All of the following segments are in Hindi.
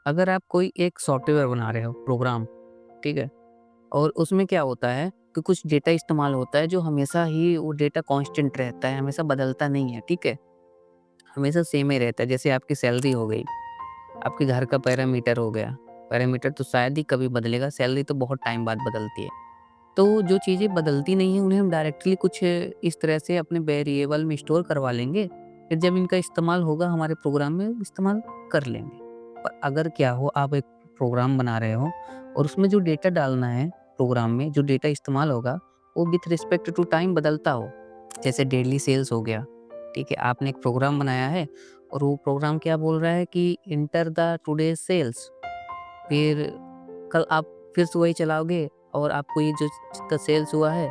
अगर आप कोई एक सॉफ्टवेयर बना रहे हो प्रोग्राम, ठीक है? और उसमें क्या होता है कि कुछ डेटा इस्तेमाल होता है जो हमेशा ही वो डेटा कांस्टेंट रहता है, हमेशा बदलता नहीं है, ठीक है? हमेशा सेम ही रहता है। जैसे आपकी सैलरी हो गई, आपके घर का पैरामीटर हो गया, पैरामीटर तो शायद ही कभी बदलेगा, सैलरी तो बहुत टाइम बाद बदलती है। तो जो चीज़ें बदलती नहीं हैं उन्हें हम डायरेक्टली कुछ इस तरह से अपने वेरिएबल में स्टोर करवा लेंगे, फिर जब इनका इस्तेमाल होगा हमारे प्रोग्राम में इस्तेमाल कर लेंगे। पर अगर क्या हो आप एक प्रोग्राम बना रहे हो और उसमें जो डेटा डालना है प्रोग्राम में जो डेटा इस्तेमाल होगा वो विथ रिस्पेक्ट टू टाइम बदलता हो। जैसे डेली सेल्स हो गया, ठीक है? आपने एक प्रोग्राम बनाया है और वो प्रोग्राम क्या बोल रहा है कि एंटर द टुडेज़ सेल्स, फिर कल आप फिर से वही चलाओगे और आपको ये जो जितना सेल्स हुआ है,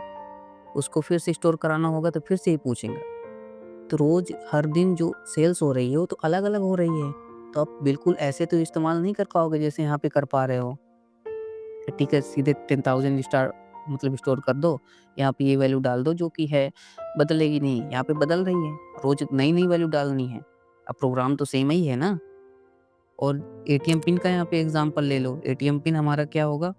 उसको फिर से स्टोर कराना होगा तो फिर से ही पूछेंगे। तो रोज़ हर दिन जो सेल्स हो रही है वो तो अलग-अलग हो रही है। तो आप बिल्कुल ऐसे तो इस्तेमाल नहीं कर पाओगे जैसे यहाँ पे कर पा रहे हो। ठीक है, सीधे 10,000 स्टार मतलब स्टोर कर दो, यहाँ पे ये वैल्यू डाल दो जो कि है, बदलेगी नहीं, यहाँ पे बदल रही है। रोज़ नई-नई वैल्यू डालनी है। अब प्रोग्राम तो सेम ही है ना। और एटीएम पिन का यहाँ पे एग्ज़ाम्पल ले लो। एटीएम पिन हमारा क्या होगा?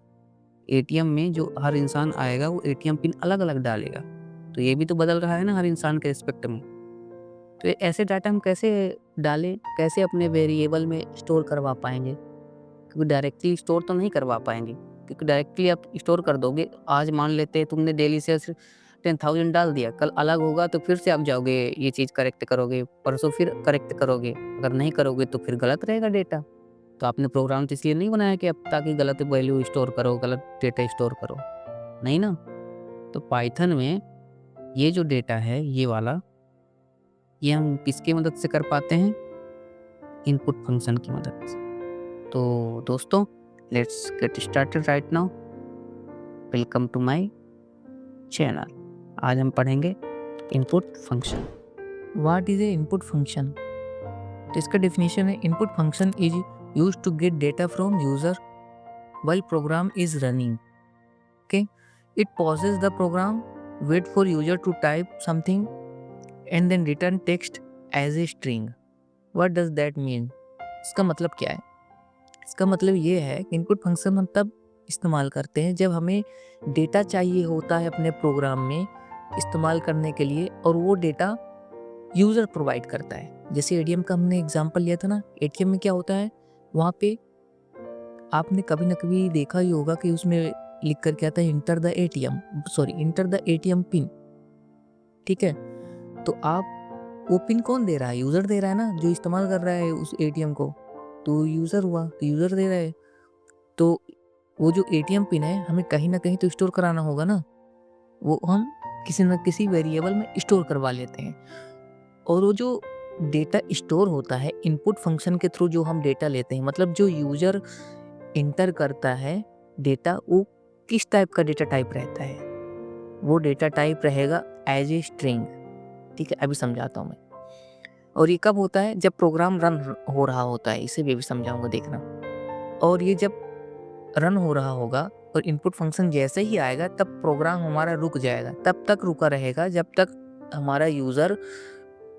एटीएम में जो हर इंसान आएगा वो एटीएम पिन अलग-अलग डालेगा। तो ये भी तो बदल रहा है ना हर इंसान के रिस्पेक्ट में। तो ये ऐसे डाटा हम कैसे डालें, कैसे अपने वेरिएबल में स्टोर करवा पाएँगे? क्योंकि डायरेक्टली स्टोर तो नहीं करवा पाएँगे। क्योंकि डायरेक्टली आप स्टोर कर दोगे, आज मान लेते हैं तुमने डेली सेल्स 10,000 डाल दिया, कल अलग होगा तो फिर से आप जाओगे ये चीज़ करेक्ट करोगे, परसों फिर करेक्ट करोगे। अगर नहीं करोगे तो फिर गलत रहेगा डेटा। तो आपने प्रोग्राम तो इसलिए नहीं बनाया कि अब ताकि गलत वैल्यू स्टोर करो, गलत डेटा स्टोर करो, नहीं ना? तो पाइथन में ये जो डेटा है, ये वाला, ये हम किसकी मदद से कर पाते हैं? इनपुट फंक्शन की मदद से। तो दोस्तों, let's get started right now. Welcome to my channel. आज हम पढ़ेंगे input function. What is a input function? तो इसका डेफिनेशन है input function is used to get data from user while program is running. Okay, it pauses the program, wait for user to type something and then return text as a string. What does that mean? इसका मतलब क्या है? इसका मतलब ये है कि इनपुट फंक्शन हम तब इस्तेमाल करते हैं जब हमें डेटा चाहिए होता है अपने प्रोग्राम में इस्तेमाल करने के लिए और वो डेटा यूज़र प्रोवाइड करता है। जैसे एटीएम का हमने एग्जांपल लिया था ना, एटीएम में क्या होता है, वहाँ पे आपने कभी ना कभी देखा ही होगा कि उसमें लिख कर क्या आता है, इंटर द एटीएम पिन। ठीक है, तो आप वो पिन कौन दे रहा है? यूज़र दे रहा है ना, जो इस्तेमाल कर रहा है उस एटीएम को, तो यूज़र हुआ, तो यूज़र दे रहा है। तो वो जो एटीएम पिन है हमें कहीं ना कहीं तो स्टोर कराना होगा ना, वो हम किसी न किसी वेरिएबल में स्टोर करवा लेते हैं। और वो जो डेटा स्टोर होता है इनपुट फंक्शन के थ्रू, जो हम डेटा लेते हैं, मतलब जो यूजर इंटर करता है डेटा, वो किस टाइप का डेटा टाइप रहता है? वो डेटा टाइप रहेगा एज ए स्ट्रिंग। ठीक है, अभी समझाता हूँ मैं। और ये कब होता है? जब प्रोग्राम रन हो रहा होता है, इसे भी समझाऊंगा, देखना। और ये जब रन हो रहा होगा और इनपुट फंक्शन जैसे ही आएगा तब प्रोग्राम हमारा रुक जाएगा, तब तक रुका रहेगा जब तक हमारा यूजर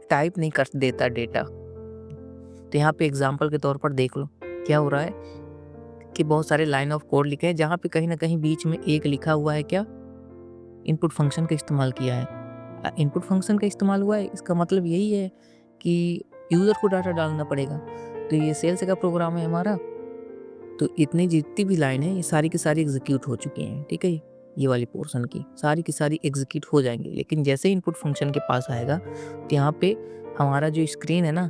टाइप नहीं कर देता डेटा। तो यहाँ पे एग्जांपल के तौर पर देख लो क्या हो रहा है कि बहुत सारे लाइन ऑफ कोड लिखे हैं जहाँ पे कहीं ना कहीं बीच में एक लिखा हुआ है क्या, इनपुट फंक्शन का इस्तेमाल किया है। इनपुट फंक्शन का इस्तेमाल हुआ है, इसका मतलब यही है कि यूजर को डाटा डालना पड़ेगा। तो ये सेल्स का प्रोग्राम है हमारा, तो इतनी जितनी भी लाइन है ये सारी की सारी एग्जीक्यूट हो चुकी हैं। ठीक है, ये वाली पोर्शन की सारी एग्जीक्यूट हो जाएंगी, लेकिन जैसे इनपुट फंक्शन के पास आएगा तो यहाँ पे हमारा जो स्क्रीन है ना,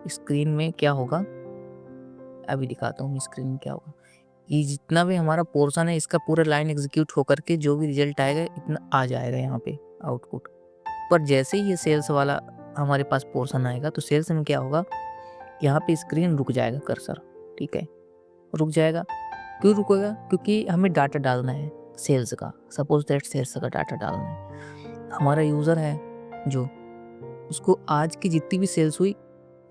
स्क्रीन में क्या होगा, अभी दिखाता हूँ स्क्रीन में क्या होगा। ये जितना भी हमारा पोर्शन है इसका पूरा लाइन एग्जीक्यूट होकर के जो भी रिजल्ट आएगा इतना आ जाएगा यहाँ पे आउटपुट। पर जैसे ही ये सेल्स वाला हमारे पास पोर्शन आएगा तो सेल्स में क्या होगा, यहाँ पे स्क्रीन रुक जाएगा, कर्सर। ठीक है, रुक जाएगा। क्यों रुकेगा? क्योंकि हमें डाटा डालना है सेल्स का। सपोज दैट सेल्स का डाटा डालना है। हमारा यूज़र है जो, उसको आज की जितनी भी सेल्स हुई,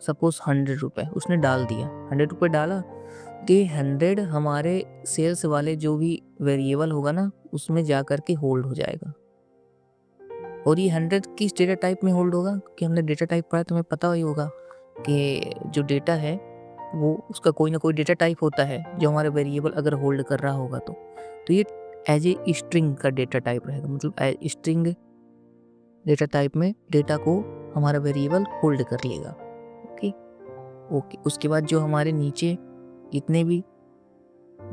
सपोज 100 रुपये उसने डाल दिया, 100 रुपये डाला, तो ये 100 हमारे सेल्स वाले जो भी वेरिएबल होगा ना उसमें जा कर के होल्ड हो जाएगा। और ये 100 किस डेटा टाइप में होल्ड होगा? कि हमने डेटा टाइप पढ़ा, तुम्हें पता ही होगा कि जो डेटा है वो उसका कोई ना कोई डेटा टाइप होता है जो हमारा वेरिएबल अगर होल्ड कर रहा होगा तो ये एज ए स्ट्रिंग का डेटा टाइप रहेगा, मतलब स्ट्रिंग डेटा टाइप में डेटा को हमारा वेरिएबल होल्ड कर लेगा। ओके, उसके बाद जो हमारे नीचे जितने भी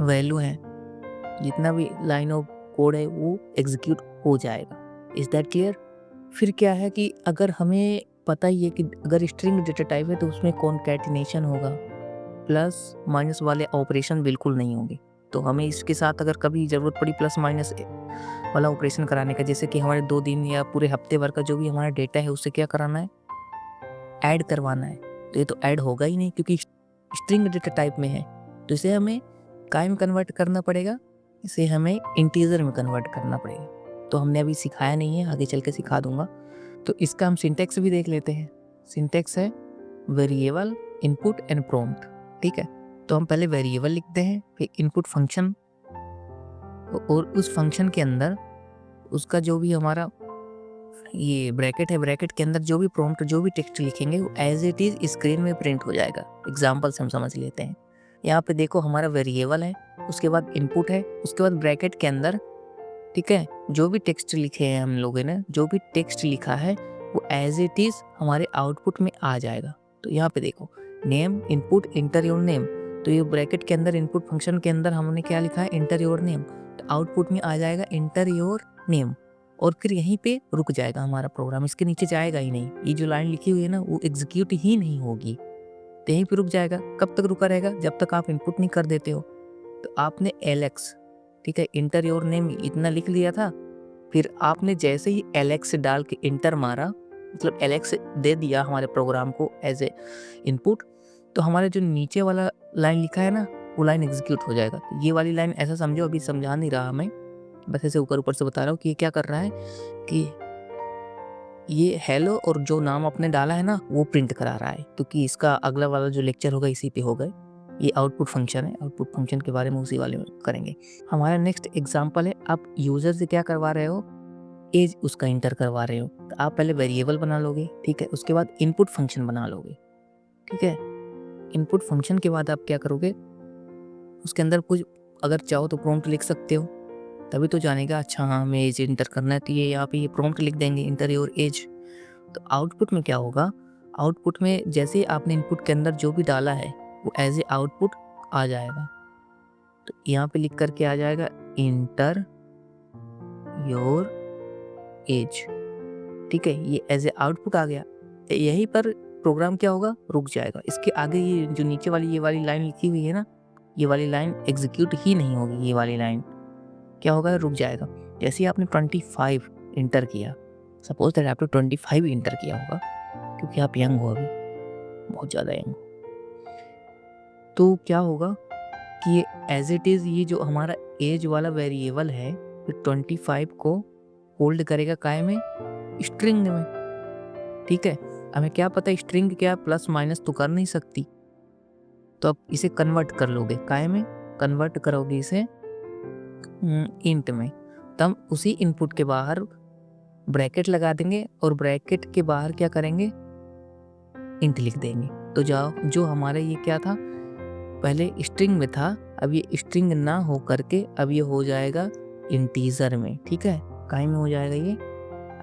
वैल्यू हैं, जितना भी लाइन ऑफ कोड है वो एग्जीक्यूट हो जाएगा। Is that clear? फिर क्या है कि अगर हमें पता ही है कि अगर स्ट्रिंग डेटा टाइप है तो उसमें कॉन्कैटिनेशन होगा, प्लस माइनस वाले ऑपरेशन बिल्कुल नहीं होंगे। तो हमें इसके साथ अगर कभी ज़रूरत पड़ी प्लस माइनस वाला ऑपरेशन कराने का, जैसे कि हमारे 2 दिन या पूरे हफ्ते भर का जो भी हमारा डेटा है उससे क्या कराना है, ऐड करवाना है, तो ये तो ऐड होगा ही नहीं क्योंकि स्ट्रिंग डेटा टाइप में है। तो इसे हमें काय में कन्वर्ट करना पड़ेगा, इसे हमें इंटीजर में कन्वर्ट करना पड़ेगा। तो हमने अभी सिखाया नहीं है, आगे चल के सिखा दूंगा। तो इसका हम सिंटेक्स भी देख लेते हैं। सिंटेक्स है वेरिएबल, इनपुट एंड प्रॉम्प्ट। ठीक है, तो हम पहले वेरिएबल लिखते हैं, फिर इनपुट फंक्शन, और उस फंक्शन के अंदर उसका जो भी हमारा ये ब्रैकेट है, ब्रैकेट के अंदर जो भी प्रॉम्प्ट, जो भी टेक्स्ट लिखेंगे वो एज इट इज स्क्रीन में प्रिंट हो जाएगा। एग्जाम्पल से हम समझ लेते हैं। यहाँ पे देखो हमारा वेरिएबल है, उसके बाद इनपुट है, उसके बाद ब्रैकेट के अंदर, ठीक है, जो भी टेक्स्ट लिखे हैं हम लोगों ने, जो भी टेक्स्ट लिखा है वो एज इट इज हमारे आउटपुट में आ जाएगा। तो यहाँ पे देखो name input inter your name, तो ये ब्रैकेट के अंदर इनपुट फंक्शन के अंदर हमने क्या लिखा है, इंटर योर नेम, तो आउटपुट में आ जाएगा इंटर योर नेम, और फिर यहीं पे रुक जाएगा हमारा प्रोग्राम, इसके नीचे जाएगा ही नहीं। ये जो लाइन लिखी हुई है ना वो एग्जीक्यूट ही नहीं होगी, तो यहीं पे रुक जाएगा। कब तक रुका रहेगा, जब तक आप इनपुट नहीं कर देते हो। तो आपने एलेक्स, ठीक है, इंटर योर नेम इतना लिख लिया था, फिर आपने जैसे ही एलेक्स डाल के इंटर मारा, मतलब एलेक्स दे दिया हमारे प्रोग्राम को एज ए इनपुट, तो हमारे जो नीचे वाला लाइन लिखा है ना वो लाइन एग्जीक्यूट हो जाएगा। तो ये वाली लाइन ऐसा समझो, अभी समझा नहीं रहा मैं, बस ऐसे ऊपर ऊपर से बता रहा हूँ कि ये क्या कर रहा है कि ये हेलो और जो नाम आपने डाला है ना वो प्रिंट करा रहा है, क्योंकि इसका अगला वाला जो लेक्चर होगा इसी पे होगा। ये आउटपुट फंक्शन है, आउटपुट फंक्शन के बारे में उसी वाले में करेंगे। हमारा नेक्स्ट एग्जांपल है, आप यूजर से क्या करवा रहे हो, एज उसका इंटर करवा रहे हो। तो आप पहले वेरिएबल बना लोगे, ठीक है, उसके बाद इनपुट फंक्शन बना लोगे, ठीक है। इनपुट फंक्शन के बाद आप क्या करोगे, उसके अंदर कुछ अगर चाहो तो प्रॉम्प्ट लिख सकते हो, तभी तो जानेगा अच्छा हाँ हमें एज इंटर करना है, तो ये यहाँ पे ये प्रॉम्प्ट लिख देंगे इंटर योर एज। तो आउटपुट में क्या होगा, आउटपुट में जैसे आपने इनपुट के अंदर जो भी डाला है वो एज ए आउटपुट आ जाएगा। तो यहाँ पे लिख करके आ जाएगा इंटर योर एज, ठीक है, ये एज ए आउटपुट आ गया। यहीं पर प्रोग्राम क्या होगा, रुक जाएगा। इसके आगे ये जो नीचे वाली ये वाली लाइन लिखी हुई है ना, ये वाली लाइन एग्जीक्यूट ही नहीं होगी। ये वाली लाइन क्या होगा, रुक जाएगा। जैसे ही आपने 25 इंटर किया, सपोज दैट आपने 25 इंटर किया होगा, क्योंकि आप यंग हो अभी, बहुत ज़्यादा यंग हो, तो क्या होगा कि ये एज इट इज़ ये जो हमारा एज वाला वेरिएबल है फिर 25 को होल्ड करेगा काय में, स्ट्रिंग में, ठीक है। हमें क्या पता स्ट्रिंग क्या प्लस माइनस तो कर नहीं सकती, तो अब इसे कन्वर्ट कर लोगे काय में, कन्वर्ट करोगे इसे इंट में। तब उसी इनपुट के बाहर ब्रैकेट लगा देंगे और ब्रैकेट के बाहर क्या करेंगे, इंट लिख देंगे। तो जाओ जो हमारा ये क्या था, पहले स्ट्रिंग में था, अब ये स्ट्रिंग ना हो करके अब ये हो जाएगा इंटीजर में, ठीक है। काय में हो जाएगा ये,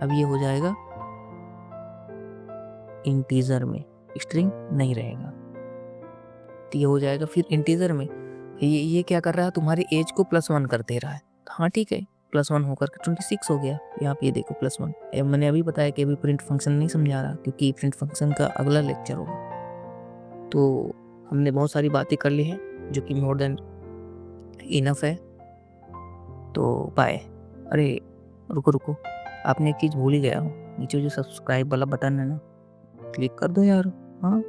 अब ये हो जाएगा इंटीजर में, स्ट्रिंग नहीं रहेगा, तो ये हो जाएगा फिर इंटीजर में। ये क्या कर रहा है, तुम्हारी एज को +1 कर दे रहा है। हाँ ठीक है, +1 होकर के 26 हो गया। यहाँ पे ये देखो +1। मैंने अभी बताया कि अभी प्रिंट फंक्शन नहीं समझा रहा, क्योंकि प्रिंट फंक्शन का अगला लेक्चर होगा। तो हमने बहुत सारी बातें कर ली हैं जो कि मोर देन इनफ है। तो बाय। अरे रुको, आपने एक चीज़ भूल ही गया हो, नीचे जो सब्सक्राइब वाला बटन है ना, क्लिक कर दो यार। हाँ